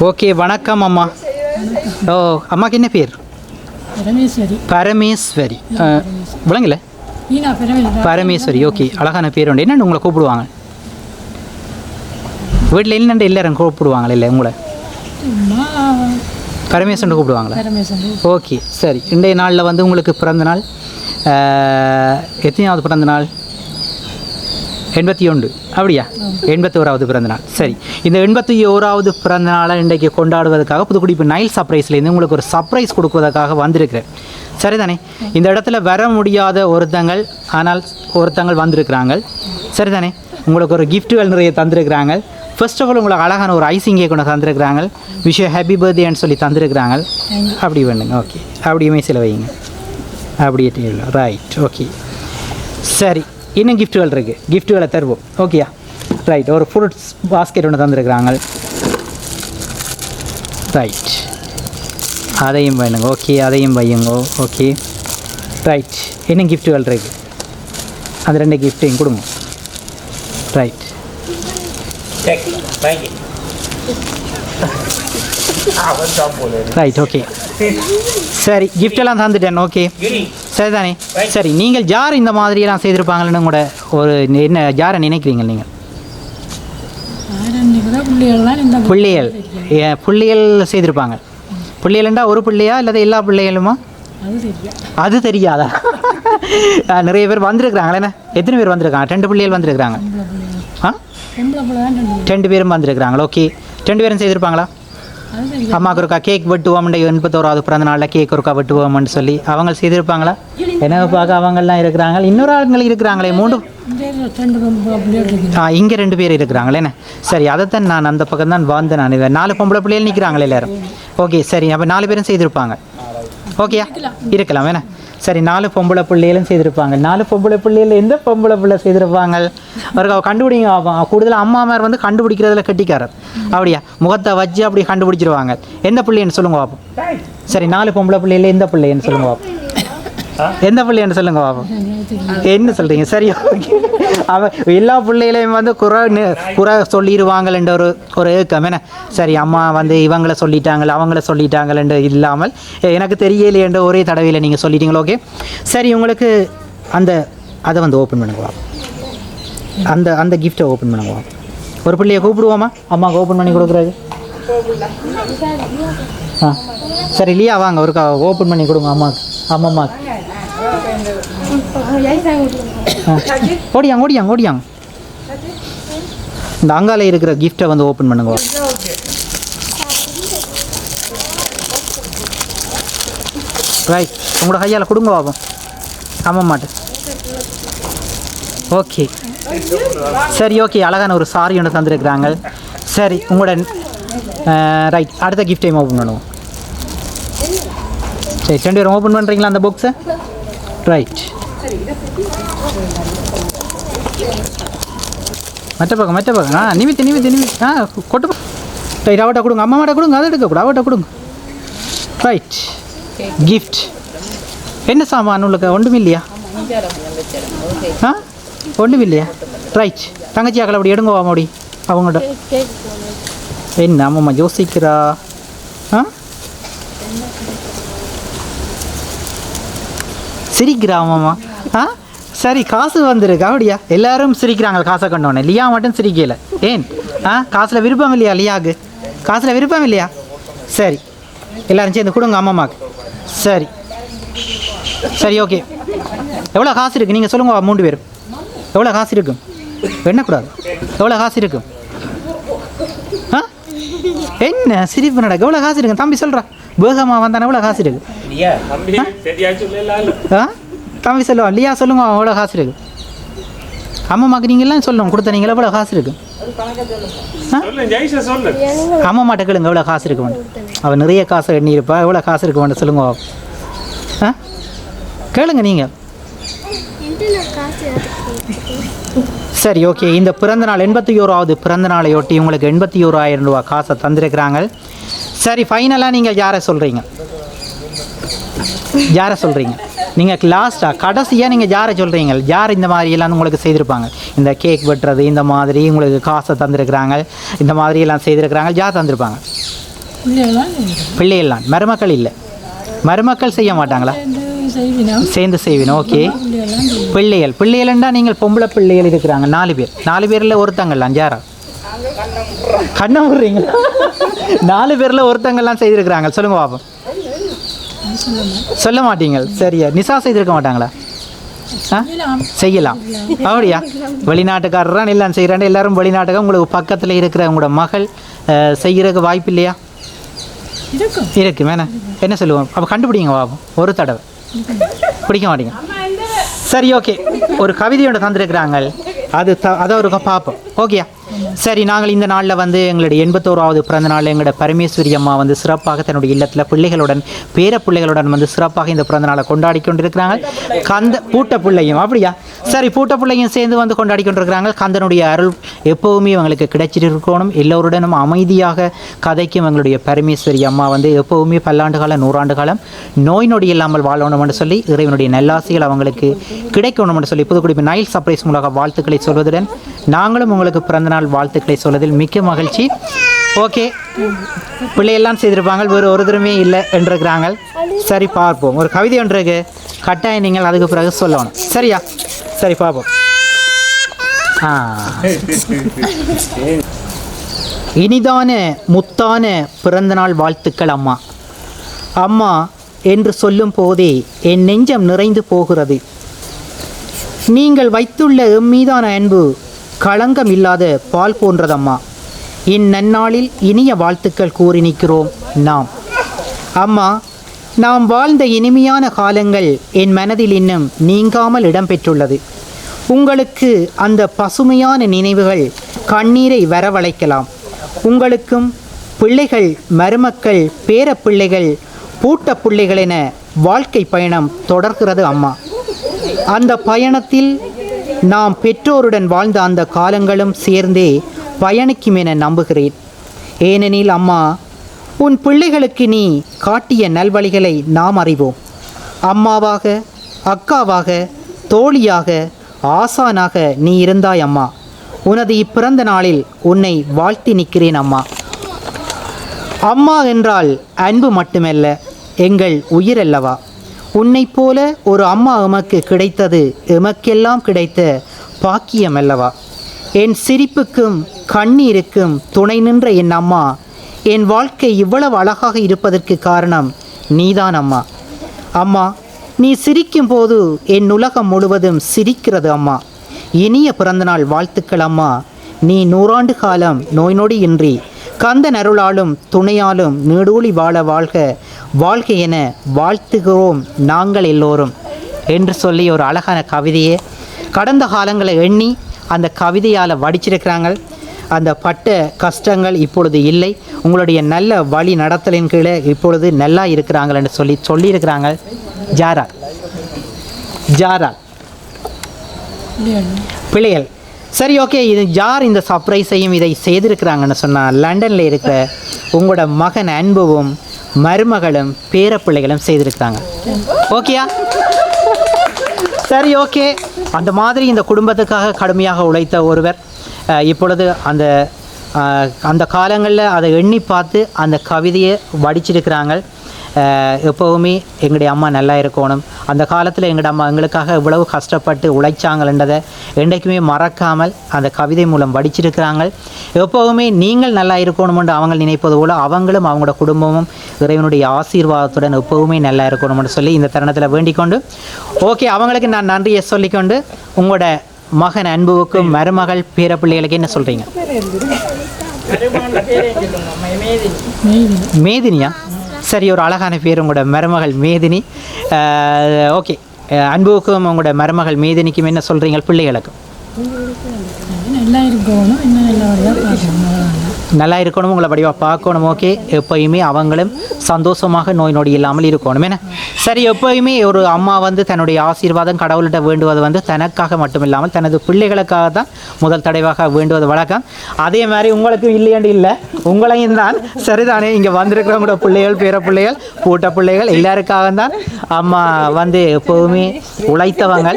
Okay, வணக்கம் அம்மா. ஓ, அம்மாக்கு என்ன பேர்? பரமேஸ்வரி. விளங்கல? பரமேஸ்வரி. ஓகே, அழகான பேர் உண்டு. என்னென்னு உங்களை கூப்பிடுவாங்க வீட்டில்? என்னென்று எல்லாரும் கூப்பிடுவாங்களே இல்லை உங்களை? பரமேஸ்வரன் கூப்பிடுவாங்களா? ஓகே, சரி. இன்றைய நாளில் வந்து உங்களுக்கு பிறந்த நாள் எத்தனையாவது பிறந்த நாள்? 81. அப்படியா? 81வது பிறந்த நாள். சரி, இந்த 81வது பிறந்த நாளை இன்றைக்கு கொண்டாடுவதற்காக புதுக்குடிப்பு நைல் சர்ப்ரைஸ்லேருந்து உங்களுக்கு ஒரு சர்ப்ரைஸ் கொடுக்குவதற்காக வந்திருக்கிறேன். சரிதானே? இந்த இடத்துல வர முடியாத ஒருத்தங்கள் வந்திருக்கிறாங்க. சரிதானே? உங்களுக்கு ஒரு கிஃப்ட்டுகள் நிறைய தந்திருக்கிறாங்க. ஃபர்ஸ்ட் ஆஃப் ஆல் உங்களுக்கு அழகான ஒரு ஐசிங்கே கொண்டு தந்திருக்கிறாங்க. விஷ் ஹாப்பி பர்த்டேன்னு சொல்லி தந்திருக்கிறாங்க. அப்படி வேணுங்க. ஓகே, அப்படியுமே சில வைங்க. அப்படியே ரைட். ஓகே, சரி. இன்னும் கிஃப்ட்டுகள் இருக்குது, கிஃப்ட்டுகளை தருவோம். ஓகேயா? ரைட். ஒரு ஃப்ரூட்ஸ் பாஸ்கெட் ஒன்று தந்துருக்குறாங்க. ரைட், அதையும் வேணுங்க. ஓகே, அதையும் வையுங்க. Okay, right. இன்னும் கிஃப்ட்டுகள் இருக்குது, அந்த 2 கிஃப்ட்டையும் கொடுங்க. ரைட். ரைட். ஓகே, சரி. கிஃப்டெல்லாம் தந்துட்டேன். ஓகே, சரிதானே? சரி, நீங்கள் யார் இந்த மாதிரியெல்லாம் செய்திருப்பாங்கன்னு கூட ஒரு என்ன யாரை நினைக்கிறீங்க நீங்கள்? புள்ளியல் செய்திருப்பாங்க. புள்ளியல்ண்டா ஒரு பிள்ளையா இல்லாத எல்லா பிள்ளைகளுமா? அது தெரியாதா? நிறைய பேர் வந்திருக்கிறாங்களே. என்ன எத்தனை பேர் வந்திருக்காங்க? 2 பிள்ளைகள் வந்திருக்கிறாங்க. 2 பேரும் வந்திருக்கிறாங்களா? ஓகே, 2 பேரும் செய்திருப்பாங்களா? அம்மாவுக்கு ஒருக்கா கேக் வெட்டுவோம்ண்டு 81வது பிறந்த நாளில் கேக் ஒருக்கா வெட்டுவோம்னு சொல்லி அவங்க செய்திருப்பாங்களா? என்ன பார்க்க அவங்கெல்லாம் இருக்கிறாங்க. இன்னொரு ஆளுங்கள் இருக்கிறாங்களே 3. இங்கே 2 பேர் இருக்கிறாங்களே. என்ன சரி, அதைத்தான் நான் அந்த பக்கம் தான் வந்தேன். நான் 4 பொம்பளை பிள்ளைகள் நிற்கிறாங்களே எல்லாரும். ஓகே, சரி. அப்போ 4 பேரும் செய்திருப்பாங்க. ஓகேயா? இருக்கலாம். வேணா சரி, 4 பொம்பளை பிள்ளைகளும் செய்திருப்பாங்க. 4 பொம்பளை பிள்ளைகள் எந்த பொம்பளை பிள்ளை செய்திருப்பாங்க? அவருக்கு கண்டுபிடிங்க. கூடுதலாக அம்மாமார் வந்து கண்டுபிடிக்கிறதுல கெட்டிக்காரர். அப்படியா? முகத்தை வச்சு அப்படி கண்டுபிடிச்சிருவாங்க. எந்த பிள்ளைன்னு சொல்லுங்க பாப்போம். சரி, 4 பொம்பளை பிள்ளைகள் எந்த பிள்ளைன்னு சொல்லுங்க பாப்போம். எந்த பிள்ளைன்னு சொல்லுங்க பாப்போம். என்ன சொல்கிறீங்க? சரி, ஓகே. எல்லா பிள்ளைகளையும் வந்து குறை சொல்லிடுவாங்கன்ற ஒரு ஏக்கம். என்ன சரி, அம்மா வந்து இவங்களை சொல்லிட்டாங்க அவங்கள சொல்லிட்டாங்கன்ற இல்லாமல் எனக்கு தெரியலையன்ற ஒரே தடவையில் நீங்கள் சொல்லிட்டீங்களா? ஓகே, சரி. உங்களுக்கு அதை வந்து ஓப்பன் பண்ணுங்க. அந்த கிஃப்ட்டை ஓப்பன் பண்ணுங்க. ஒரு பிள்ளையை கூப்பிடுவோமா அம்மாவுக்கு ஓப்பன் பண்ணி கொடுக்குறது? சரி, இல்லையா? வாங்க ஒரு ஓப்பன் பண்ணி கொடுங்க அம்மாவுக்கு. ஓடியாங்க. இந்த அங்கால இருக்கிற கிஃப்டை வந்து ஓப்பன் பண்ணுங்க. ரைட், உங்களோட கையால் கொடுங்க பாப்போம் அம்மாட்ட. ஓகே, சரி. ஓகே, அழகான ஒரு சாரி ஒன்று தந்துருக்குறாங்க. சரி, உங்களோட ரைட். அடுத்த கிஃப்டையும் ஓப்பன் பண்ணுவோம். சரி, 2 பேரும் ஓப்பன் பண்ணுறீங்களா அந்த பாக்ஸை? ரைட். மற்ற பக்கம் நிமித்தி கொட்டு. ரைட், அவட்ட கொடுங்க. அம்மாட்ட கொடுங்க. அதை எடுக்கக்கூடாது, அவட்ட கொடுங்க. Right, gift. என்ன சாமான் உங்களுக்கு? ஒன்றும் இல்லையா? ஒன்றும் இல்லையா? ரைட். தங்கச்சி அக்களை அப்படி எடுங்க வாமோடி அவங்கள்ட்ட. என்ன அம்மா யோசிக்கிறா? சிரிக்கிறா அம்மா. சரி, காசு வந்திருக்கு. அப்படியா? எல்லாரும் சிரிக்கிறாங்க காசை கண்டோன்னே. லியா மட்டும் சிரிக்கலை. ஏன்? காசில் விருப்பம் இல்லையா? லியாவுக்கு காசில் விருப்பம் இல்லையா? சரி, எல்லோரும் சேர்ந்து கொடுங்க அம்மாவுக்கு. சரி சரி, ஓகே. எவ்வளோ காசு இருக்குது நீங்கள் சொல்லுங்க 3 பேரும். எவ்வளோ காசு இருக்கும்? எண்ணக்கூடாது. எவ்வளோ காசு இருக்கும்? என்ன சிரிப்பு நடக்கு? எவ்வளோ காசு இருக்குங்க தம்பி? சொல்கிறா வேகமாக வந்தானே. எவ்வளோ காசு இருக்கு? தம்பி சொல்லுவான். லியா சொல்லுங்க எவ்வளோ காசு இருக்கு? அம்மாவுக்கு நீங்கள்லாம் சொல்லணும் கொடுத்த நீங்கள் எவ்வளோ காசு இருக்கு? அம்மாட்ட கேளுங்க எவ்வளோ காசு இருக்கு. அவன் நிறைய காசு எண்ணியிருப்பா. எவ்வளோ காசு இருக்கு வேண்டாம் சொல்லுங்க. கேளுங்க நீங்கள். சரி, ஓகே. இந்த பிறந்த நாள் 81வது பிறந்த நாளையொட்டி உங்களுக்கு 81,000 ரூபா காசை தந்திருக்கிறாங்க. சரி, ஃபைனலாக நீங்கள் யாரை சொல்கிறீங்க? யாரை சொல்கிறீங்க நீங்கள் லாஸ்ட்டாக கடைசியாக நீங்கள் யாரை சொல்கிறீங்க? யார் இந்த மாதிரியெல்லாம் உங்களுக்கு செய்திருப்பாங்க? இந்த கேக் வெட்டுறது இந்த மாதிரி உங்களுக்கு காசை தந்திருக்கிறாங்க, இந்த மாதிரியெல்லாம் செய்திருக்கிறாங்க, யார் தந்திருப்பாங்க? பிள்ளைகள்லாம். மருமக்கள் இல்லை, மருமக்கள் செய்ய மாட்டாங்களா? சேர்ந்து செய்வினோம். ஓகே, பிள்ளைகள்ண்டா நீங்கள் பொம்பளை பிள்ளைகள் இருக்கிறாங்க 4 பேர். 4 பேரில் ஒருத்தங்கள்லாம் யாரா? கண்ணை விடுறீங்களா? 4 பேரில் ஒருத்தங்கள்லாம் செய்திருக்கிறாங்க. சொல்லுங்க பாப்போம். சொல்ல மாட்டீங்க. சரியா, நிசா செய்திருக்க மாட்டாங்களா? செய்யலாம். அப்படியா? வெளிநாட்டுக்காரரான் எல்லாம் செய்கிறாண்டு எல்லாரும் வெளிநாட்டுக்கு உங்களுக்கு பக்கத்தில் இருக்கிற உங்களோட மகள் செய்கிறதுக்கு வாய்ப்பு இல்லையா? இருக்கு வேணா என்ன சொல்லுவோம்? அப்போ கண்டுபிடிங்க பாப்போம் ஒரு தடவை. பிடிக்க மாட்டீங்க. சரி, ஓகே. ஒரு கவிதையோட தந்திருக்கிறாங்க, அதை ஒரு பார்ப்போம். ஓகேயா? சரி, நாங்கள் இந்த நாளில் வந்து எங்களுடைய 81வது பிறந்த நாளில் எங்களோட பரமேஸ்வரி அம்மா வந்து சிறப்பாக தன்னுடைய இல்லத்தில் பிள்ளைகளுடன் பேர பிள்ளைகளுடன் வந்து சிறப்பாக இந்த பிறந்த நாளை கொண்டாடி கொண்டிருக்கிறாங்க. கந்த பூட்ட பிள்ளையும். அப்படியா? சரி, பூட்ட பிள்ளையும் சேர்ந்து வந்து கொண்டாடி கொண்டிருக்கிறாங்க. கந்தனுடைய அருள் எப்போவுமே அவங்களுக்கு கிடைச்சிட்டு இருக்கணும். எல்லோருடனும் அமைதியாக கதைக்கும் எங்களுடைய பரமேஸ்வரி அம்மா வந்து எப்போவுமே பல்லாண்டு காலம் 100 ஆண்டு காலம் நோய் நொடி இல்லாமல் வாழணும்னு சொல்லி இறைவனுடைய நல்லாசிகள் அவங்களுக்கு கிடைக்கணும்னு சொல்லி புதுக்குடிப்பு நைல் சர்ப்ரைஸ் மூலமாக வாழ்த்துக்களை சொல்வதுடன் நாங்களும் உங்களுக்கு பிறந்தநாள் வாழ்த்துக்களை சொல்வதில் மிக்க மகிழ்ச்சி. ஓகே, பிள்ளையெல்லாம் செய்திருப்பாங்க, வேறு ஒரு தரமே இல்லை என்றிருக்கிறாங்க. சரி, பார்ப்போம். ஒரு கவிதை ஒன்றுக்கு கட்டாயம் நீங்கள் அதுக்கு பிறகு சொல்லணும். சரியா? சரி, பார்ப்போம். இனிதான முத்தான பிறந்தநாள் வாழ்த்துக்கள் அம்மா. அம்மா என்று சொல்லும் போதே என் நெஞ்சம் நிறைந்து போகிறது. நீங்கள் வைத்துள்ள எம்மீதான அன்பு களங்கம் இல்லாத பால் போன்றதம்மா. இந்நன்னாளில் இனிய வாழ்த்துக்கள் கூறி நிற்கிறோம் நாம். அம்மா, நாம் வாழ்ந்த இனிமையான காலங்கள் என் மனதில் இன்னும் நீங்காமல் இடம்பெற்றுள்ளது. உங்களுக்கு அந்த பசுமையான நினைவுகள் கண்ணீரை வரவழைக்கலாம். உங்களுக்கும் பிள்ளைகள், மருமக்கள், பேர பிள்ளைகள், பூட்ட பிள்ளைகள் என வாழ்க்கை பயணம் தொடர்கிறது அம்மா. அந்த பயணத்தில் நாம் பெற்றோருடன் வாழ்ந்த அந்த காலங்களும் சேர்ந்தே பயணிக்கும் என நம்புகிறேன். ஏனெனில் அம்மா, உன் பிள்ளைகளுக்கு நீ காட்டிய நல்வழிகளை நாம் அறிவோம். அம்மாவாக, அக்காவாக, தோழியாக, ஆசானாக நீ இருந்தாய் அம்மா. உனது இப்பிறந்த நாளில் உன்னை வாழ்த்தி நிற்கிறேன் அம்மா. அம்மா என்றால் அன்பு மட்டுமல்ல, எங்கள் உயிரல்லவா. உன்னை போல ஒரு அம்மா எமக்கு கிடைத்தது எமக்கெல்லாம் கிடைத்த பாக்கியம் அல்லவா. என் சிரிப்புக்கும் கண்ணீருக்கும் துணை நின்ற என் அம்மா, என் வாழ்க்கை இவ்வளவு அழகாக இருப்பதற்கு காரணம் நீதான் அம்மா. அம்மா, நீ சிரிக்கும் போது என் உலகம் முழுவதும் சிரிக்கிறது அம்மா. இனிய பிறந்தநாள் வாழ்த்துக்கள் அம்மா. நீ 100 ஆண்டு காலம் நோய் நொடி இன்றி கந்தன் அருளாலும் துணையாலும் நீடூழி வாழ வாழ்க வாழ்க என வாழ்த்துகிறோம் நாங்கள் எல்லோரும் என்று சொல்லி ஒரு அழகான கவிதையை கடந்த காலங்களை எண்ணி அந்த கவிதையால் வடிச்சிருக்கிறாங்க. அந்த பட்ட கஷ்டங்கள் இப்பொழுது இல்லை, உங்களுடைய நல்ல வழி நடத்தலின் கீழே இப்பொழுது நல்லா இருக்கிறாங்கள் என்று சொல்லியிருக்கிறாங்க. ஜாரா பிள்ளைகள். சரி, ஓகே. இது யார் இந்த சர்ப்ரைஸையும் இதை செய்திருக்கிறாங்கன்னு சொன்னால் லண்டனில் இருக்கிற உங்களோட மகன் அன்புவும் மருமகளும் பேரப்பிள்ளைகளும் செய்திருக்கிறாங்க. ஓகேயா? சரி, ஓகே. அந்த மாதிரி இந்த குடும்பத்துக்காக கடுமையாக உழைத்த ஒருவர் இப்பொழுது அந்த காலங்களில் அதை எண்ணி பார்த்து அந்த கவிதையை வடிச்சிருக்கிறாங்க. எப்போவுமே எங்களுடைய அம்மா நல்லா இருக்கணும், அந்த காலத்தில் எங்களோட அம்மா எங்களுக்காக இவ்வளவு கஷ்டப்பட்டு உழைச்சாங்கன்றதை என்றைக்குமே மறக்காமல் அந்த கவிதை மூலம் வடிச்சிருக்கிறாங்க. எப்போவுமே நீங்கள் நல்லா இருக்கணுமென்று அவங்க நினைப்பது போல் அவங்களும் அவங்களோட குடும்பமும் இறைவனுடைய ஆசீர்வாதத்துடன் எப்போவுமே நல்லா இருக்கணும்னு சொல்லி இந்த தருணத்தில் வேண்டிக்கொண்டு, ஓகே, அவங்களுக்கு நான் நன்றியை சொல்லிக்கொண்டு உங்களோட மகன் அன்புவுக்கும் மருமகள் பேரப்பிள்ளைகளுக்கு என்ன சொல்கிறீங்க? மேதினியா? சரி, ஒரு அழகான பேர் உங்களோட மருமகள் மேதினி. ஓகே, அன்புக்கும் உங்களோட மருமகள் மேதினிக்கும் என்ன சொல்கிறீங்க? பிள்ளைகளுக்கும் நல்லா இருக்கணும், உங்களை படிவாக பார்க்கணும். ஓகே, எப்போயுமே அவங்களும் சந்தோஷமாக நோய் நொடி இல்லாமல் இருக்கணும். என்ன சரி, எப்போயுமே ஒரு அம்மா வந்து தன்னுடைய ஆசீர்வாதம் கடவுள்கிட்ட வேண்டுவது வந்து தனக்காக மட்டும் இல்லாமல் தனது பிள்ளைகளுக்காக தான் முதல் தடவையாக வேண்டுவது வழக்கம். அதே மாதிரி உங்களுக்கு இல்லையாண்டு இல்லை, உங்களையும் தான் சரிதானே, இங்கே வந்திருக்கிறவங்களோட பிள்ளைகள், பேர பிள்ளைகள், பூட்ட பிள்ளைகள் எல்லாருக்காக தான் அம்மா வந்து எப்போவுமே உழைத்தவங்க.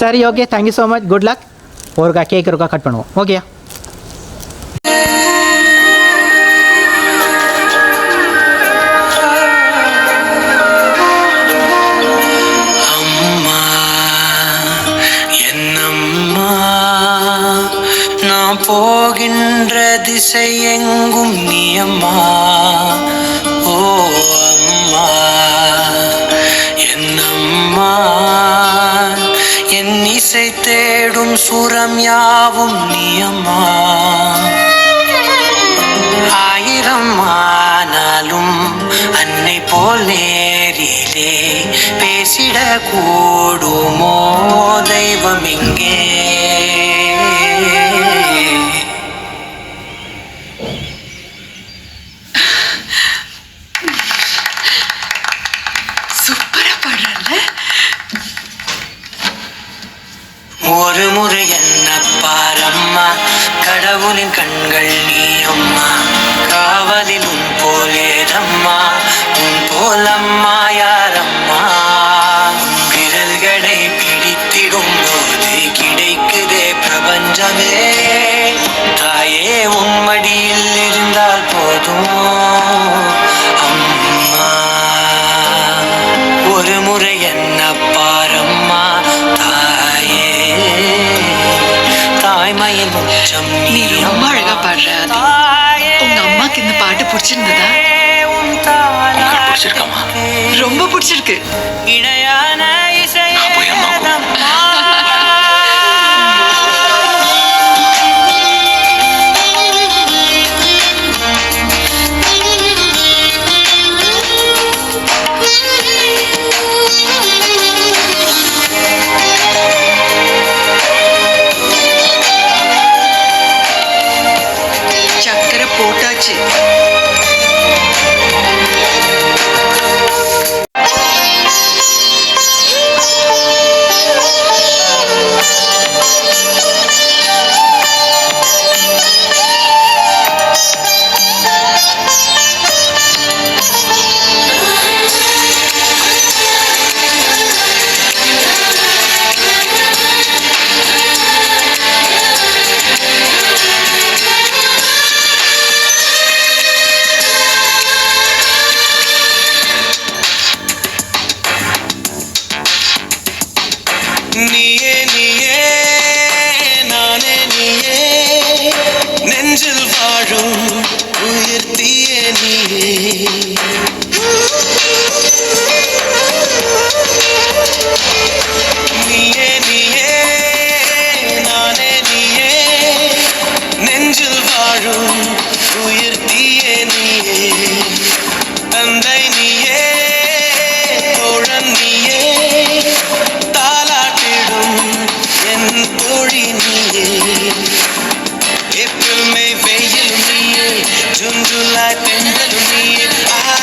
சரி, okay, thank you so much, good luck. ஒருக்கா கேக் ஒருக்கா கட் பண்ணுவோம். ஓகே. போகின்ற திசை எங்கும் நீ அம்மா, ஓ அம்மா என்னம்மா, என் இசை தேடும் சுரம் யாவும் நீ அம்மா. ஆயிரம் ஆனாலும் அன்னை போல் நேரிலே பேசிட கூடுமோ தெய்வம் இங்கே. ஒரு முறை என்ன பாரம்மா, கடவுளின் கண்கள் நீ அம்மா, காவலில் உன் போலேதம்மா, உன் போலம்மா யாரம்மா. விரல்களை பிடித்திடும் போது கிடைக்குதே பிரபஞ்சமே, தாயே உன் மடியில் இருந்தால் போதும் அம்மா. ஒரு முறை என்ன பாரம்மா தாய்மையின் உச்சம். நீ ரொம்ப அழகா பாடுற. உங்க அம்மாக்கு இந்த பாட்டு பிடிச்சிருந்ததா? பிடிச்சிருக்கமா? ரொம்ப பிடிச்சிருக்கு. இணையான போட்டாச்சு. நீயே நீயே நானே நீயே, நெஞ்சில் வாழும் உயர்த்தியே நீயே. நீயே நீயே நானே நீயே, நெஞ்சில் வாழும் உயர்த்தியே நீயே. தந்தை நீயே, தோழன் நீயே, என் தோழி நீயே. ஏப்ரல் மே வெயிலும் நீயே, ஜூன் ஜூலை தென்றலும் நீயே.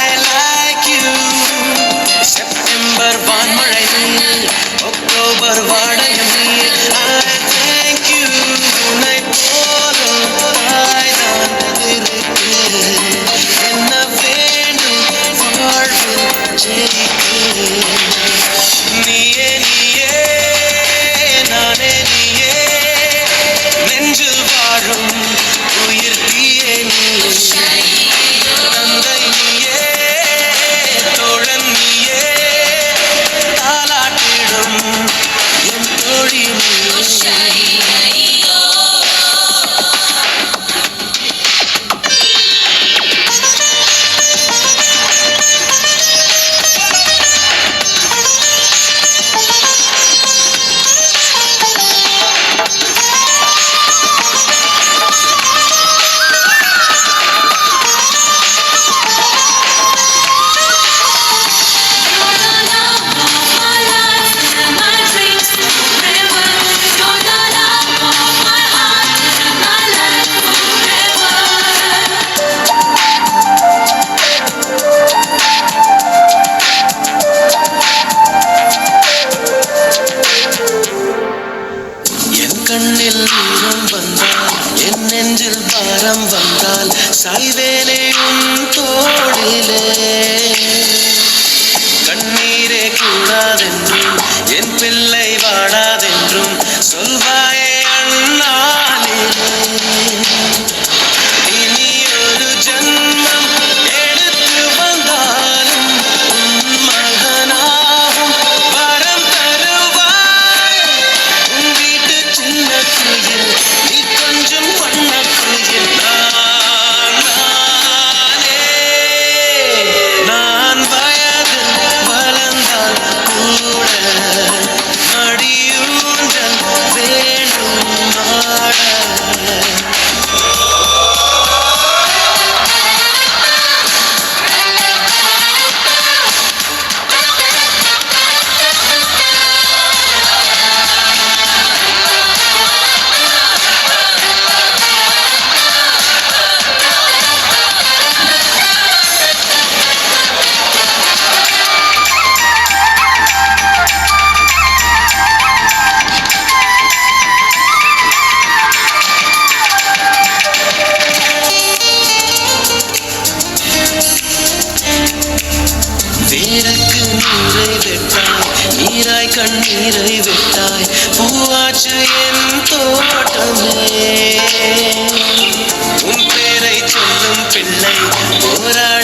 I like you. செப்டம்பர் வான்மழை நீயே, அக்டோபர் வாடையும் நீயே. I thank you. உன்னை போலும் தாய்தான் இருக்கு, என்ன வேண்டும் வாழ்வில் ஜெயிக்க. நீயே நீயே நானே நீயே, நெஞ்சில் வாழும் உயிர்த்தியே நீயே. தந்தை நீயே, தோழன் நீயே, தாலாட்டிடும் என் சாய்வேனே உன் தோளிலே. கண்ணீரே கூடாதென்றும் என் பிள்ளை வாடாதென்றும் சொல்வாயே அண்ணாளிலே. இனி ஒரு ஜன்மம் எடுத்து வந்தாலும் உன் மகனாகும் வரம் தருவாய். உன் வீட்டு சின்ன குயில் நீ கொஞ்சம் பண்ண குயில் நானே. நான் வயதில் வளர்ந்தால் கூட மடியூஞ்சல் வேண்டும் நாட. வேருக்கு நீரை வெட்டாய், நீராய் கண்ணீரை வெட்டாய், பூவாச்சு என் தோட்டமே. உன் பேரை சொல்லும் பிள்ளை போராட